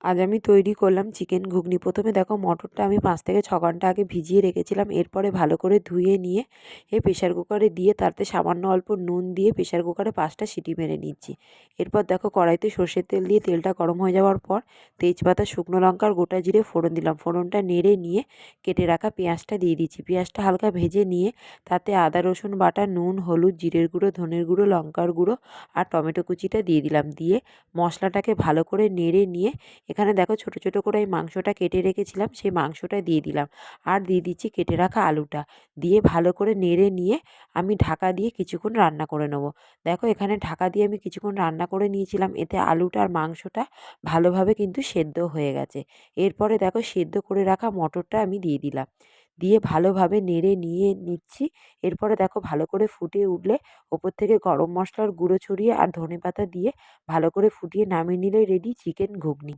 আজ আমি তৈরি করলাম চিকেন ঘুগনি। প্রথমে দেখো মটরটা আমি 5 থেকে 6 ঘন্টা আগে ভিজিয়ে রেখেছিলাম। এরপরে ভালো করে ধুয়ে নিয়ে প্রেসার কুকারে দিয়ে তাতে সামান্য অল্প নুন দিয়ে প্রেসার কুকারে 5টা সিটি মেরে নিচ্ছি। এরপর দেখো কড়াইতে সর্ষের তেল দিয়ে তেলটা গরম হয়ে যাওয়ার পর তেজপাতা, শুকনো লঙ্কা আর গোটা জিরে ফোড়ন দিলাম। ফোড়নটা নেড়ে নিয়ে কেটে রাখা পেঁয়াজটা দিয়ে দিচ্ছি। পেঁয়াজটা হালকা ভেজে নিয়ে তাতে আদা রসুন বাটা, নুন, হলুদ, জিরের গুঁড়ো, ধনের গুঁড়ো, লঙ্কার গুঁড়ো আর টমেটো কুচিটা দিয়ে দিলাম। দিয়ে মশলাটাকে ভালো করে নেড়ে নিয়ে এখানে দেখো ছোট ছোট করে এই মাংসটা কেটে রেখেছিলাম, সেই মাংসটা দিয়ে দিলাম আর দিয়ে দিচ্ছি কেটে রাখা আলুটা। দিয়ে ভালো করে নেড়ে নিয়ে আমি ঢাকা দিয়ে কিছুক্ষণ রান্না করে নেব। দেখো এখানে ঢাকা দিয়ে আমি কিছুক্ষণ রান্না করে নিয়েছিলাম, এতে আলুটা আর মাংসটা ভালোভাবে কিন্তু সেদ্ধ হয়ে গেছে। এরপরে দেখো সেদ্ধ করে রাখা মটরটা আমি দিয়ে দিলাম, দিয়ে ভালোভাবে নেড়ে নিয়ে নিচ্ছি। এরপরে দেখো ভালো করে ফুটে উঠলে ওপর থেকে গরম মশলার গুঁড়ো ছড়িয়ে আর ধনেপাতা দিয়ে ভালো করে ফুটিয়ে নামিয়ে নিলেই রেডি চিকেন ঘুগনি।